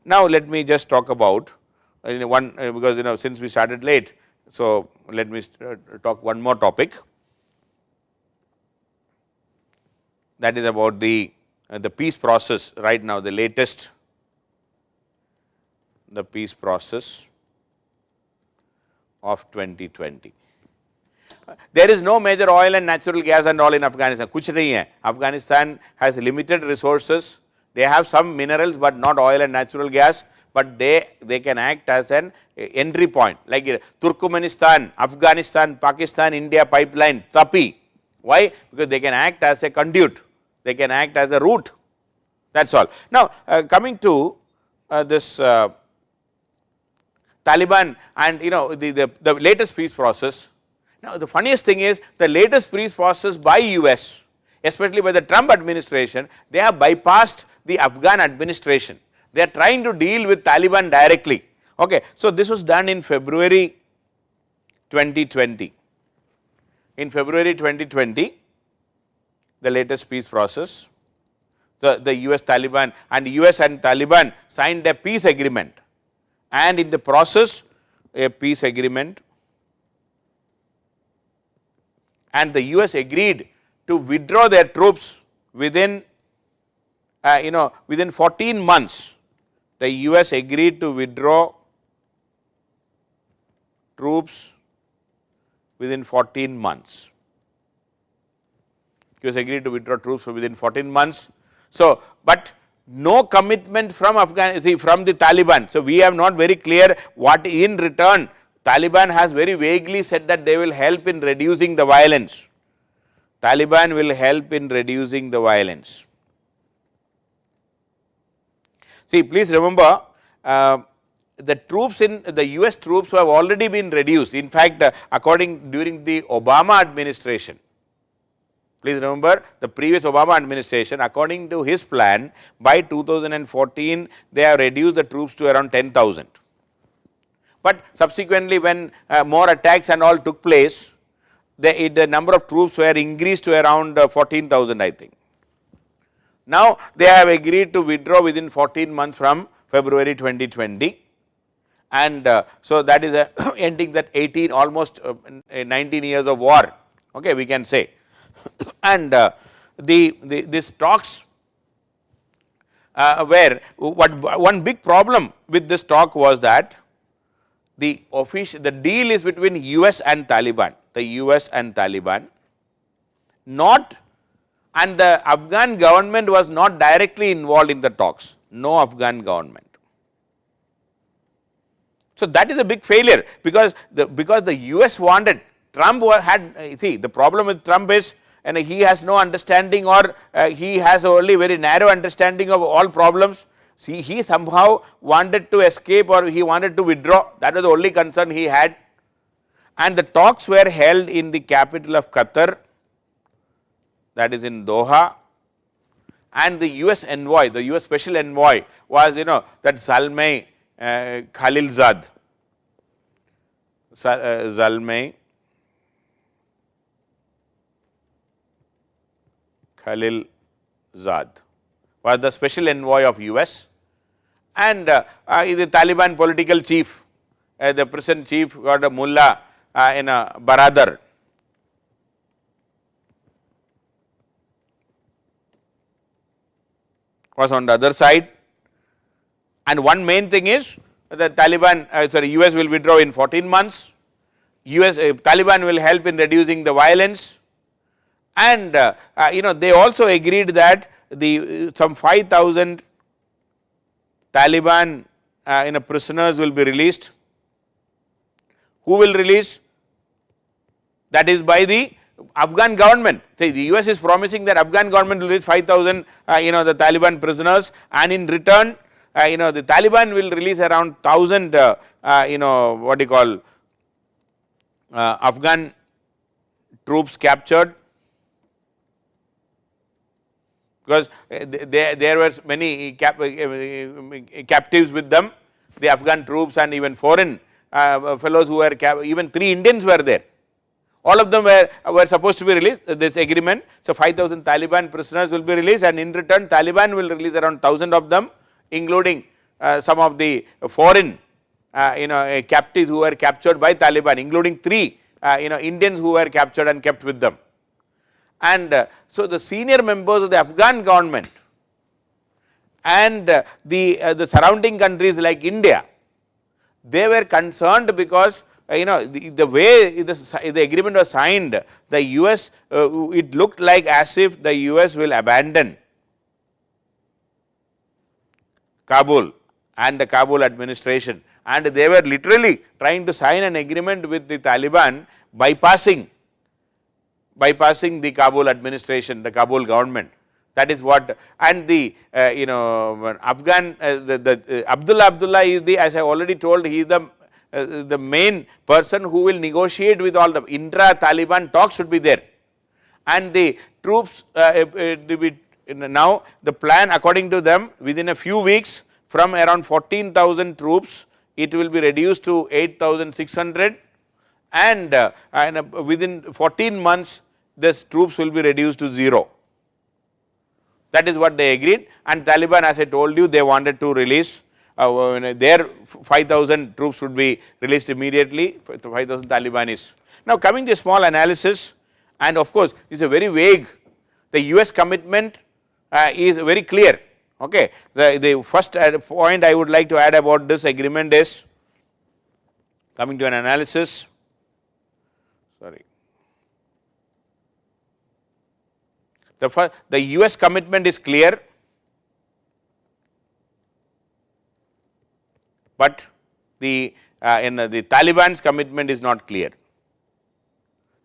Now, let me just talk about one because since we started late. So, let me talk one more topic, that is about the peace process right now, the latest the peace process of 2020. There is no major oil and natural gas and all in Afghanistan, kuch nahi hai. Afghanistan has limited resources, they have some minerals, but not oil and natural gas, but they can act as an entry point, like Turkmenistan, Afghanistan, Pakistan, India pipeline, TAPI. Why? Because they can act as a conduit, they can act as a route, that is all. Now, coming to this Taliban and the latest peace process. Now, the funniest thing is the latest peace process by US, especially by the Trump administration, they have bypassed the Afghan administration. They are trying to deal with Taliban directly. Okay. So, this was done in February 2020. In February 2020, the latest peace process, the US Taliban and US and Taliban signed a peace agreement, and in the process a peace agreement, and the US agreed to withdraw their troops within within 14 months. The US agreed to withdraw troops within 14 months. US agreed to withdraw troops within 14 months. So, but no commitment from from the Taliban. So, we have not very clear what in return. Taliban has very vaguely said that they will help in reducing the violence. Taliban will help in reducing the violence. See, please remember, the troops the US troops have already been reduced. In fact, during the Obama administration, please remember the previous Obama administration, according to his plan, by 2014 they have reduced the troops to around 10,000. But subsequently, when more attacks and all took place, the number of troops were increased to around 14,000, I think. Now, they have agreed to withdraw within 14 months from February 2020, and so that is ending that almost 19 years of war, okay, we can say. And these talks were, one big problem with this talk was that the deal is between US and Taliban, the US and Taliban, not, and the Afghan government was not directly involved in the talks, no Afghan government. So, that is a big failure, because the US wanted, Trump had, see, the problem with Trump is, and he has no understanding, or he has only very narrow understanding of all problems. See, he somehow wanted to escape, or he wanted to withdraw, that was the only concern he had, and the talks were held in the capital of Qatar, that is in Doha, and the US envoy, the US special envoy was that Zalmay Khalilzad, Zalmay Khalilzad was the special envoy of US, and the Taliban political chief, the present chief got a mullah in a Baradar. Was on the other side, and one main thing is the Taliban, US will withdraw in 14 months, Taliban will help in reducing the violence, and they also agreed that some 5,000 Taliban prisoners will be released. Who will release? That is by the Afghan government. Say, the US is promising that Afghan government will release 5,000 the Taliban prisoners, and in return the Taliban will release around 1,000 what you call Afghan troops captured, because there were many captives with them, the Afghan troops, and even foreign fellows who were even 3 Indians were there. All of them were supposed to be released, this agreement. So, 5,000 Taliban prisoners will be released, and in return Taliban will release around 1,000 of them, including some of the foreign captives who were captured by Taliban, including 3 Indians who were captured and kept with them. And so the senior members of the Afghan government and the surrounding countries like India, they were concerned because the way the agreement was signed, the US, it looked like as if the US will abandon Kabul and the Kabul administration, and they were literally trying to sign an agreement with the Taliban, bypassing the Kabul administration, the Kabul government. That is what, and the Afghan, Abdullah Abdullah is the, as I already told, he is the main person who will negotiate with all the intra-Taliban talks should be there. And the troops, now the plan according to them, within a few weeks, from around 14,000 troops, it will be reduced to 8,600, and within 14 months, this troops will be reduced to 0. That is what they agreed, and Taliban, as I told you, they wanted to release their 5,000 troops would be released immediately, 5,000 Talibanis. Now coming to a small analysis, and of course, it is a very vague, the US commitment is very clear. Okay. The first point I would like to add about this agreement is, coming to an analysis, the US commitment is clear, but the Taliban's commitment is not clear.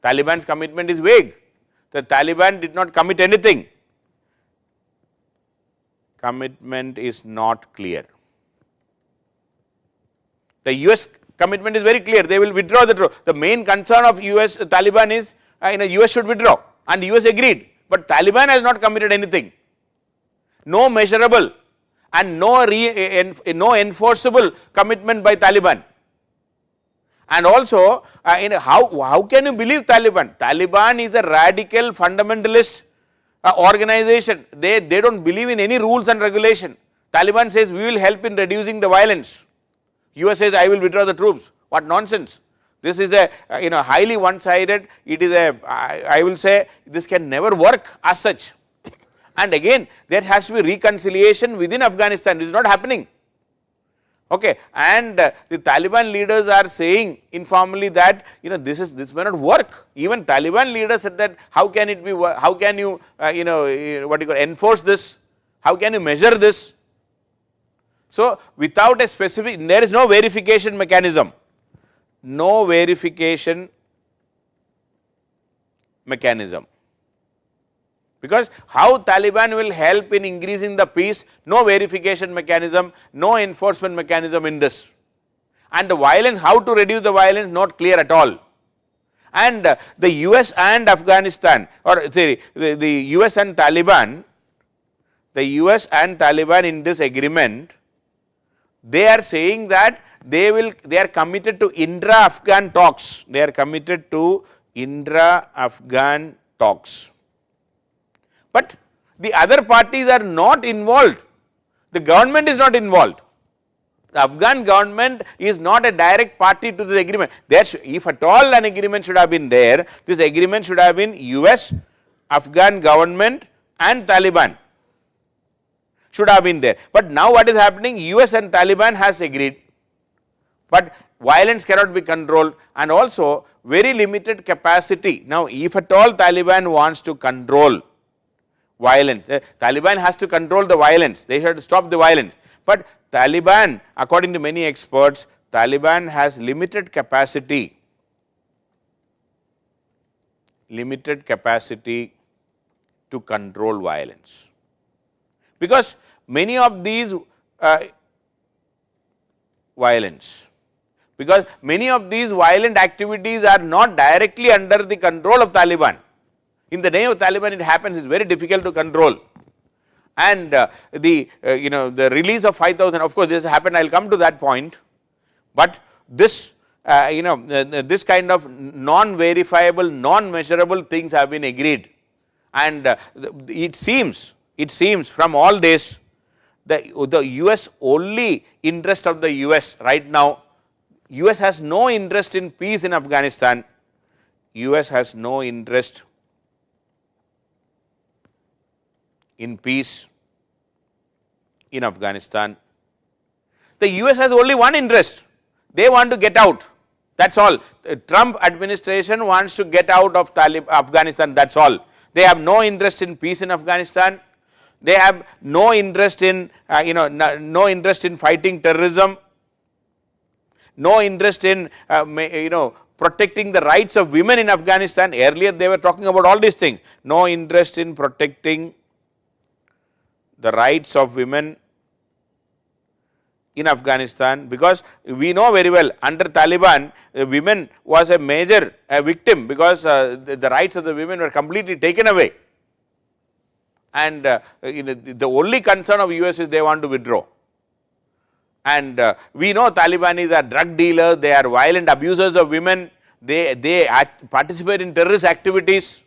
Taliban's commitment is vague. The Taliban did not commit anything. Commitment is not clear. The US commitment is very clear. They will withdraw the troops. The main concern of US Taliban is US should withdraw, and US agreed, but Taliban has not committed anything. No measurable and no enforceable commitment by Taliban. And also, how can you believe Taliban? Taliban is a radical fundamentalist organization. They do not believe in any rules and regulation. Taliban says we will help in reducing the violence. US says I will withdraw the troops. What nonsense. This is a highly one sided, it is a, I will say this can never work as such. And again, there has to be reconciliation within Afghanistan. It is not happening. Okay. And the Taliban leaders are saying informally that this may not work. Even Taliban leaders said that how can it be, how can you enforce this, how can you measure this. So without a specific, there is no verification mechanism, no verification mechanism. Because how Taliban will help in increasing the peace, no verification mechanism, no enforcement mechanism in this. And the violence, how to reduce the violence, not clear at all. And the US and Afghanistan, or say the US and Taliban, in this agreement, they are saying that they are committed to intra-Afghan talks. They are committed to intra-Afghan talks. But the other parties are not involved. The government is not involved. The Afghan government is not a direct party to this agreement. If at all an agreement should have been there, this agreement should have been US, Afghan government and Taliban should have been there. But now what is happening? US and Taliban has agreed, but violence cannot be controlled, and also very limited capacity. Now if at all Taliban wants to control violence, Taliban has to control the violence, they have to stop the violence. But Taliban, according to many experts, Taliban has limited capacity to control violence. Because many of these violent activities are not directly under the control of Taliban. In the name of Taliban it happens, it is very difficult to control. And the release of 5,000, of course this happened, I will come to that point, but this this kind of non-verifiable, non-measurable things have been agreed, and it seems from all this the US only interest of the US right now, US has no interest in peace in Afghanistan, US has no interest in peace in Afghanistan. The US has only one interest, they want to get out, that is all. The Trump administration wants to get out of Afghanistan, that is all. They have no interest in peace in Afghanistan, they have no interest in no interest in fighting terrorism, no interest in protecting the rights of women in Afghanistan. Earlier they were talking about all these things, no interest in protecting the rights of women in Afghanistan, because we know very well under Taliban women was a major victim, because the rights of the women were completely taken away, and the only concern of US is they want to withdraw. And we know Talibanis are drug dealers, they are violent abusers of women, they participate in terrorist activities,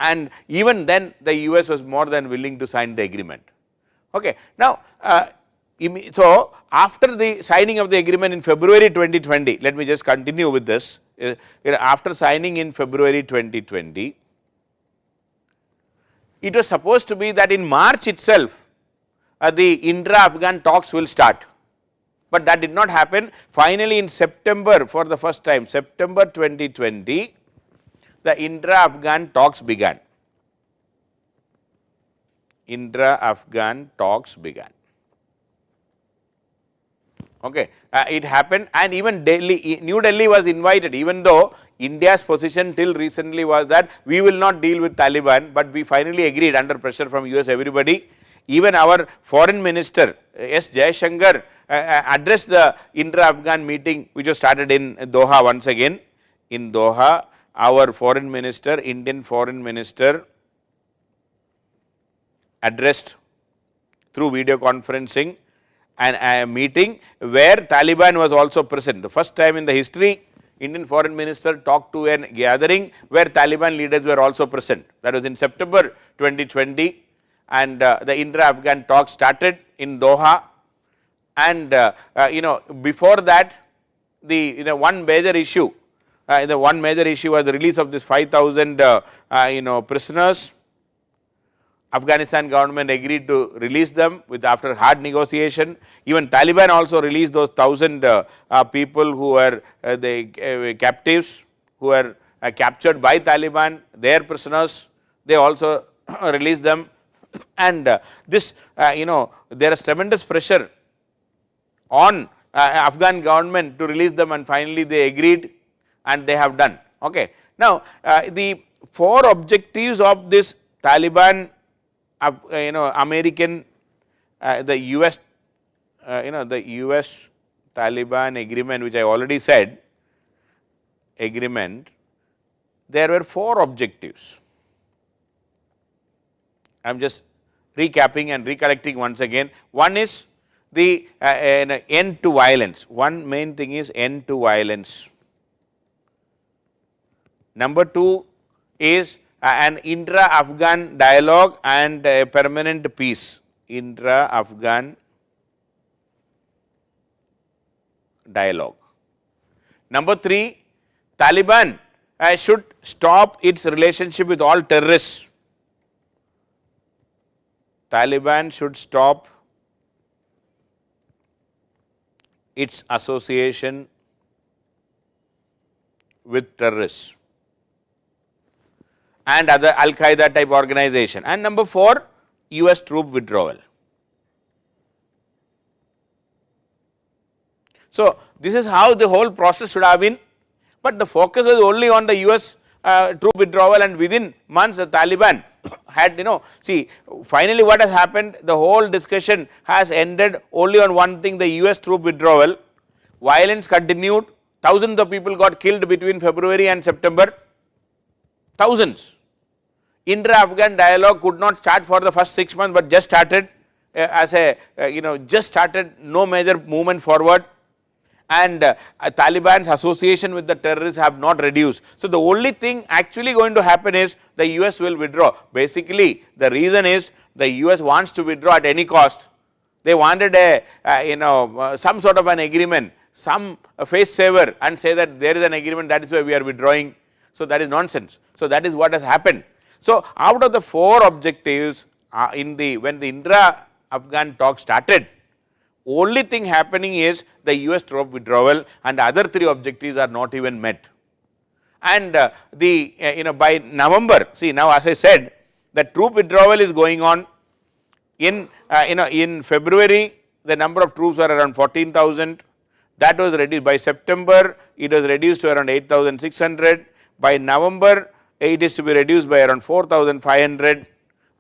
and even then the US was more than willing to sign the agreement. Okay. Now, so after the signing of the agreement in February 2020, let me just continue with this. After signing in February 2020, it was supposed to be that in March itself the intra-Afghan talks will start, but that did not happen. Finally, in September, for the first time, September 2020, the intra-Afghan talks began. Intra-Afghan talks began. Okay. It happened, and even New Delhi was invited, even though India's position till recently was that we will not deal with Taliban, but we finally agreed under pressure from US everybody. Even our foreign minister S. Jaishankar addressed the intra-Afghan meeting which was started in Doha once again. In Doha, our foreign minister, Indian foreign minister, addressed through video conferencing and a meeting where Taliban was also present. The first time in the history, Indian foreign minister talked to a gathering where Taliban leaders were also present. That was in September 2020, and the intra-Afghan talks started in Doha. And before that, the one major issue, was the release of this 5,000 prisoners. Afghanistan government agreed to release them after hard negotiation. Even Taliban also released those 1,000 people who were the captives, who were captured by Taliban, their prisoners, they also released them. And this there is tremendous pressure on Afghan government to release them, and finally they agreed and they have done. Okay. Now, the 4 objectives of this Taliban American, the US, the US Taliban agreement, which I already said, agreement, there were 4 objectives. I am just recapping and recollecting once again. One is the end to violence. One main thing is end to violence. Number 2 is an intra-Afghan dialogue and a permanent peace. Intra-Afghan dialogue. Number 3, Taliban should stop its relationship with all terrorists. Taliban should stop its association with terrorists and other Al-Qaeda type organization. And number 4, US troop withdrawal. So, this is how the whole process should have been, but the focus was only on the US troop withdrawal, and within months the Taliban had see, finally what has happened, the whole discussion has ended only on one thing, the US troop withdrawal. Violence continued, thousands of people got killed between February and September, thousands. Intra-Afghan dialogue could not start for the first 6 months, but just started as a just started, no major movement forward, and Taliban's association with the terrorists have not reduced. So, the only thing actually going to happen is the US will withdraw. Basically, the reason is the US wants to withdraw at any cost. They wanted a some sort of an agreement, some face saver, and say that there is an agreement, that is why we are withdrawing. So that is nonsense. So that is what has happened. So out of the 4 objectives when the Indra-Afghan talk started, only thing happening is the US troop withdrawal, and the other 3 objectives are not even met. And by November, see, now as I said, the troop withdrawal is going on. In February, the number of troops were around 14,000. That was reduced by September. It was reduced to around 8,600. By November, it is to be reduced by around 4,500.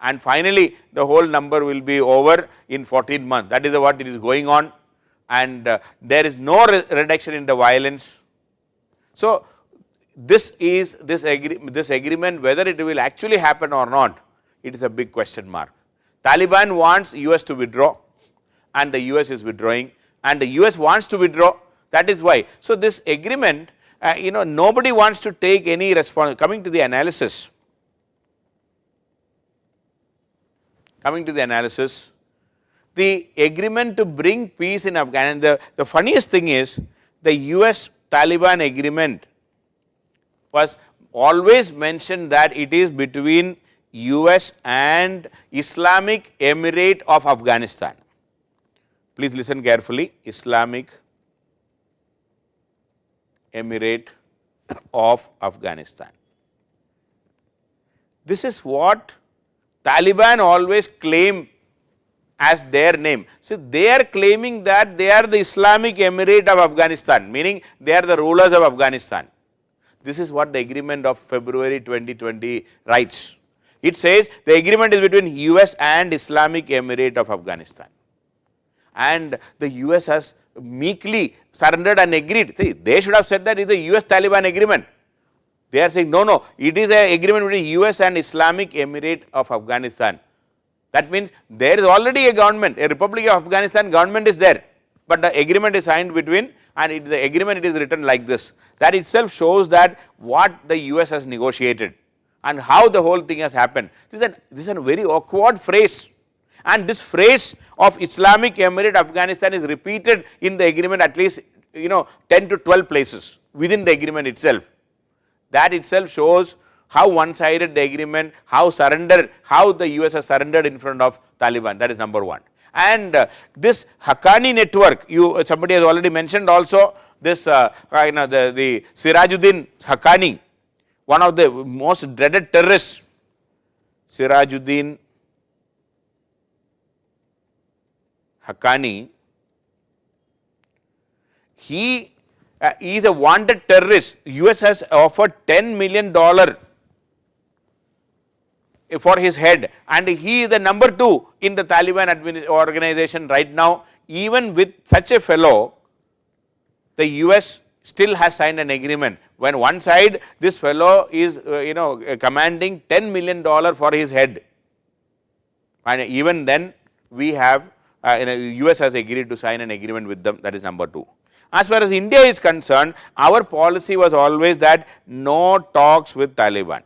And finally, the whole number will be over in 14 months. That is what it is going on, and there is no reduction in the violence. So this agreement, whether it will actually happen or not, it is a big question mark. Taliban wants US to withdraw, and the US is withdrawing, and the US wants to withdraw. That is why. So this agreement, nobody wants to take any responsibility. Coming to the analysis, the agreement to bring peace in Afghanistan, the funniest thing is the US Taliban agreement was always mentioned that it is between US and Islamic Emirate of Afghanistan. Please listen carefully, Islamic Emirate of Afghanistan. This is what Taliban always claim as their name. So they are claiming that they are the Islamic Emirate of Afghanistan, meaning they are the rulers of Afghanistan. This is what the agreement of February 2020 writes. It says the agreement is between US and Islamic Emirate of Afghanistan. And the US has meekly surrendered and agreed. See, they should have said that it is a US Taliban agreement. They are saying, no, it is an agreement between US and Islamic Emirate of Afghanistan. That means there is already a government, a Republic of Afghanistan government is there, but the agreement is signed between, and the agreement it is written like this. That itself shows that what the US has negotiated and how the whole thing has happened. This is a very awkward phrase, and this phrase of Islamic Emirate Afghanistan is repeated in the agreement at least 10 to 12 places within the agreement itself. That itself shows how one-sided the agreement, how the US has surrendered in front of Taliban. That is number 1. And this Haqqani network, somebody has already mentioned also this, the Sirajuddin Haqqani, one of the most dreaded terrorists, Sirajuddin Haqqani. He is a wanted terrorist. US has offered $10 million for his head, and he is the number 2 in the Taliban organization right now. Even with such a fellow, the US still has signed an agreement. When one side, this fellow is commanding $10 million for his head, and even then we have US has agreed to sign an agreement with them. That is number 2. As far as India is concerned, our policy was always that no talks with Taliban.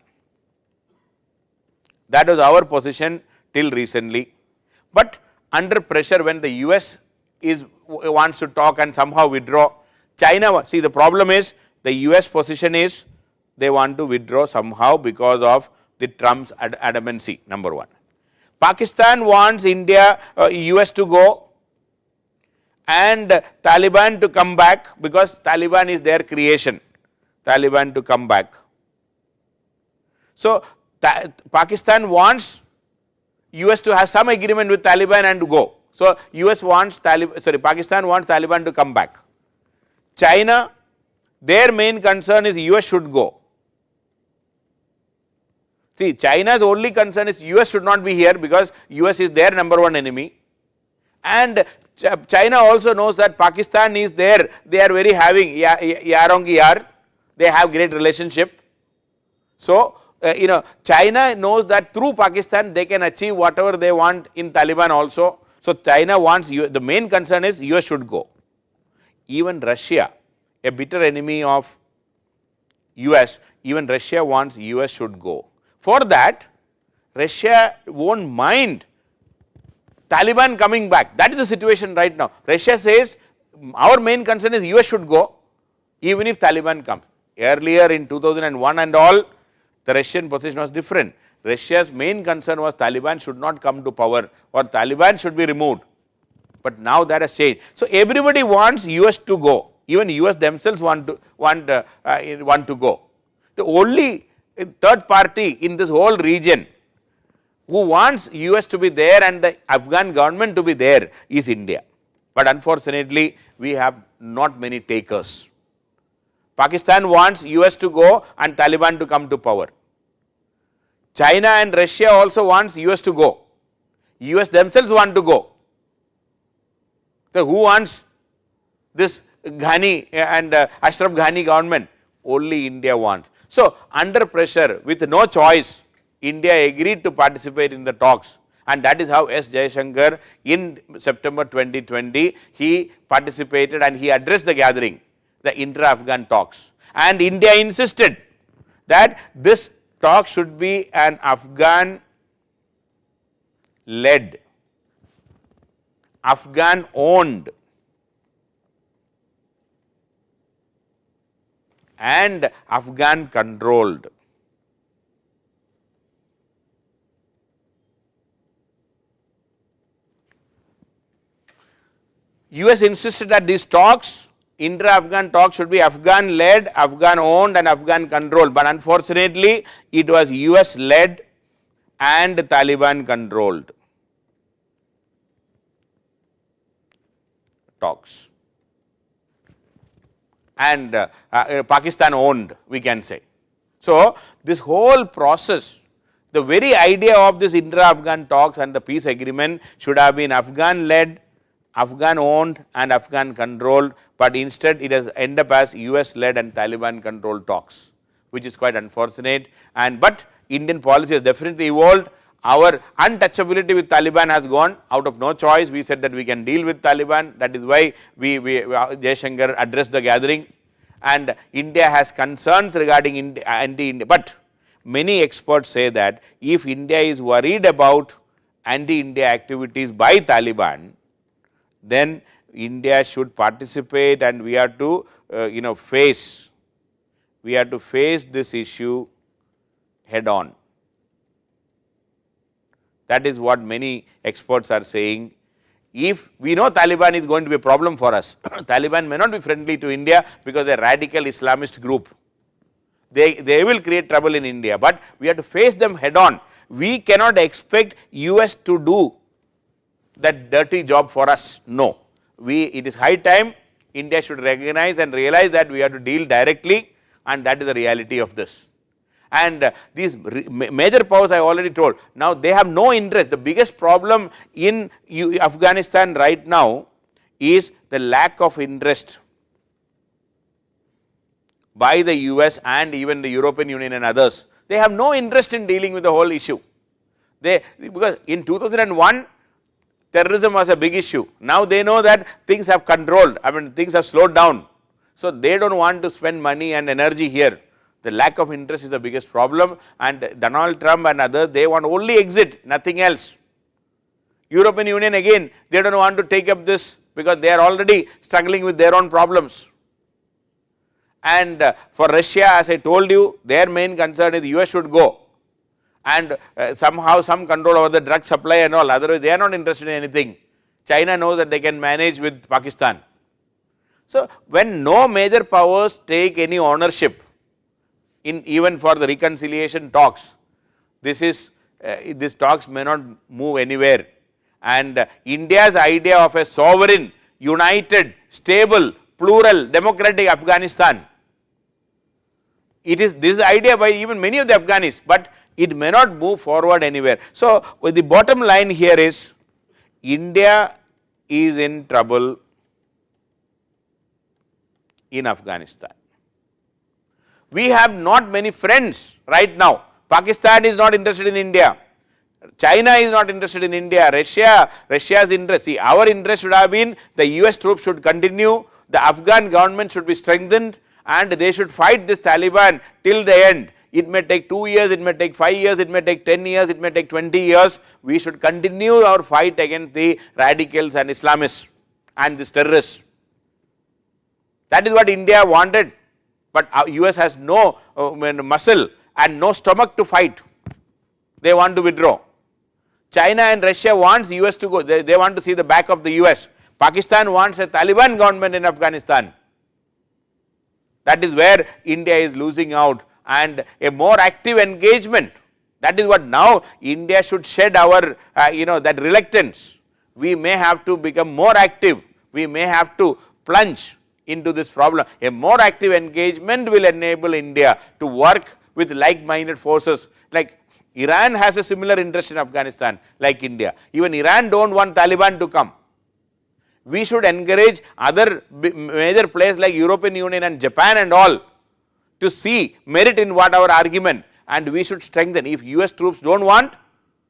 That was our position till recently. But under pressure, when the US wants to talk and somehow withdraw, China, see, the problem is the US position is they want to withdraw somehow because of the Trump's adamancy, number 1. Pakistan wants US to go and Taliban to come back, because Taliban is their creation, Taliban to come back. So Pakistan wants US to have some agreement with Taliban and to go. So Pakistan wants Taliban to come back. China, their main concern is US should go. See, China's only concern is US should not be here, because US is their number 1 enemy. And China also knows that Pakistan is there, they are very having yar, they have great relationship. So China knows that through Pakistan they can achieve whatever they want in Taliban also. So China wants, the main concern is US should go. Even Russia, a bitter enemy of US, even Russia wants US should go. For that, Russia won't mind Taliban coming back. That is the situation right now. Russia says our main concern is US should go even if Taliban comes. Earlier in 2001 and all, the Russian position was different. Russia's main concern was Taliban should not come to power or Taliban should be removed. But now that has changed. So everybody wants US to go. Even US themselves want to go. The only third party in this whole region who wants US to be there and the Afghan government to be there is India. But unfortunately, we have not many takers. Pakistan wants US to go and Taliban to come to power. China and Russia also wants US to go. US themselves want to go. So who wants this Ghani and Ashraf Ghani government? Only India wants. So under pressure, with no choice, India agreed to participate in the talks, and that is how S. Jaishankar in September 2020, he participated and he addressed the gathering, the intra-Afghan talks. And India insisted that this talk should be an Afghan-led, Afghan-owned and Afghan-controlled. US insisted that these talks, intra-Afghan talks, should be Afghan-led, Afghan-owned and Afghan-controlled, but unfortunately it was US-led and Taliban-controlled talks and Pakistan-owned, we can say. So this whole process, the very idea of this intra-Afghan talks and the peace agreement should have been Afghan-led, Afghan-owned and Afghan-controlled, but instead it has ended up as US-led and Taliban-controlled talks, which is quite unfortunate. And but Indian policy has definitely evolved. Our untouchability with Taliban has gone. Out of no choice, we said that we can deal with Taliban. That is why Jaishankar addressed the gathering. And India has concerns regarding anti-India. But many experts say that if India is worried about anti-India activities by Taliban, then India should participate and we have to face this issue head on. That is what many experts are saying. If we know Taliban is going to be a problem for us, Taliban may not be friendly to India because they are a radical Islamist group. They will create trouble in India, but we have to face them head on. We cannot expect US to do that dirty job for us. No, it is high time India should recognize and realize that we have to deal directly, and that is the reality of this. And these major powers I already told, now they have no interest. The biggest problem in Afghanistan right now is the lack of interest by the US and even the European Union and others. They have no interest in dealing with the whole issue. Because in 2001, terrorism was a big issue. Now they know that things have controlled, things have slowed down. So they don't want to spend money and energy here. The lack of interest is the biggest problem, and Donald Trump and others, they want only exit, nothing else. European Union again, they don't want to take up this because they are already struggling with their own problems. And for Russia, as I told you, their main concern is the US should go and somehow some control over the drug supply and all, otherwise they are not interested in anything. China knows that they can manage with Pakistan. So when no major powers take any ownership even for the reconciliation talks, these talks may not move anywhere. And India's idea of a sovereign, united, stable, plural, democratic Afghanistan, this is idea by even many of the Afghanis, but it may not move forward anywhere. So the bottom line here is India is in trouble in Afghanistan. We have not many friends right now. Pakistan is not interested in India. China is not interested in India. Russia's interest. See, our interest should have been the US troops should continue, the Afghan government should be strengthened, and they should fight this Taliban till the end. It may take 2 years, it may take 5 years, it may take 10 years, it may take 20 years. We should continue our fight against the radicals and Islamists and these terrorists. That is what India wanted, but US has no muscle and no stomach to fight. They want to withdraw. China and Russia wants US to go, they want to see the back of the US. Pakistan wants a Taliban government in Afghanistan. That is where India is losing out, and a more active engagement. That is what now India should shed our that reluctance. We may have to become more active, we may have to plunge into this problem. A more active engagement will enable India to work with like-minded forces. Like Iran has a similar interest in Afghanistan like India. Even Iran don't want Taliban to come. We should encourage other major players like European Union and Japan and all to see merit in what our argument, and we should strengthen. If US troops don't want,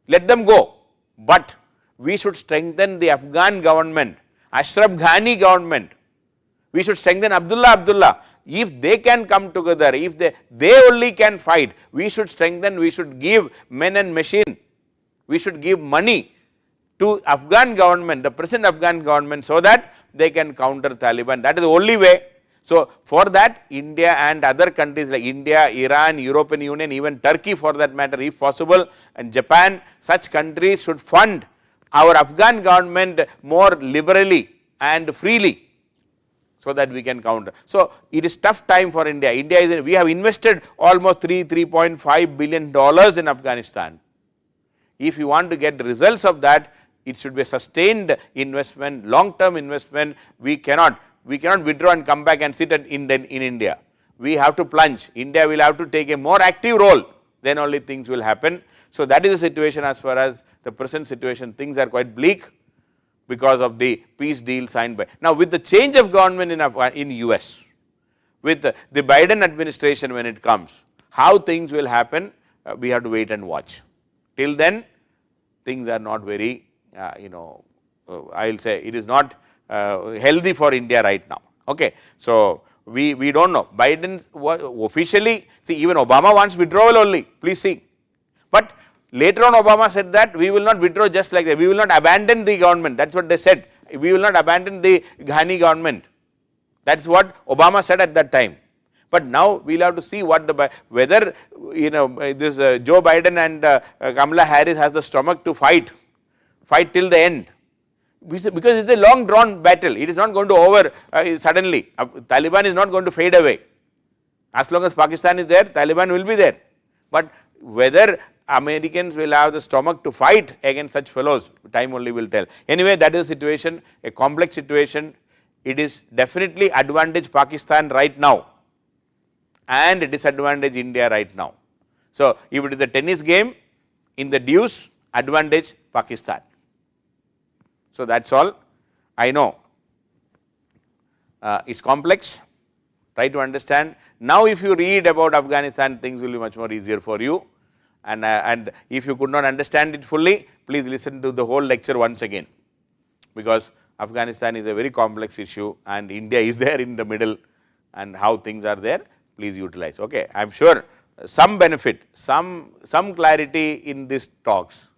let them go, but we should strengthen the Afghan government, Ashraf Ghani government. We should strengthen Abdullah. If they can come together, if they only can fight, we should strengthen, we should give men and machine, we should give money to Afghan government, the present Afghan government, so that they can counter Taliban. That is the only way. So for that, India and other countries like India, Iran, European Union, even Turkey for that matter, if possible, and Japan, such countries should fund our Afghan government more liberally and freely, so that we can counter. So it is tough time for India. We have invested almost $3.5 billion in Afghanistan. If you want to get the results of that, it should be a sustained investment, long-term investment. We cannot withdraw and come back and sit in India. We have to plunge. India will have to take a more active role, then only things will happen. So that is the situation as far as the present situation. Things are quite bleak because of the peace deal signed by. Now with the change of government in US, with the Biden administration when it comes, how things will happen, we have to wait and watch. Till then, things are not very, I will say it is not healthy for India right now. Okay, so we don't know. Biden officially, see, even Obama wants withdrawal only. Please see, but later on Obama said that we will not withdraw just like that. We will not abandon the government. That's what they said. We will not abandon the Ghani government. That's what Obama said at that time. But now we'll have to see whether this Joe Biden and Kamala Harris has the stomach to fight till the end, because it's a long drawn battle. It is not going to over suddenly. Taliban is not going to fade away. As long as Pakistan is there, Taliban will be there. But whether Americans will have the stomach to fight against such fellows, time only will tell. Anyway, that is the situation, a complex situation. It is definitely advantage Pakistan right now and disadvantage India right now. So if it is a tennis game, in the deuce, advantage Pakistan. So that's all. I know it's complex. Try to understand. Now if you read about Afghanistan, things will be much more easier for you. And if you could not understand it fully, please listen to the whole lecture once again, because Afghanistan is a very complex issue and India is there in the middle, and how things are there, please utilize. Okay, I am sure some benefit, some clarity in these talks.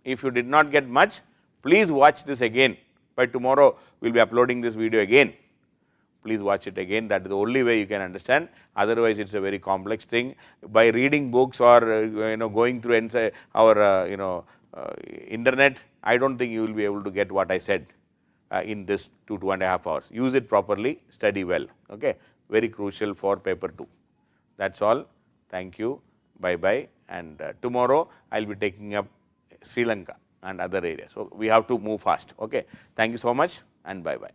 If you did not get much, please watch this again. By tomorrow, we will be uploading this video again. Please watch it again. That is the only way you can understand. Otherwise, it's a very complex thing. By reading books or going through our internet, I don't think you will be able to get what I said in this 2.5 hours. Use it properly, study well. Okay, very crucial for paper 2. That's all. Thank you. Bye bye. And tomorrow I will be taking up Sri Lanka and other areas. So we have to move fast. Okay. Thank you so much and bye bye.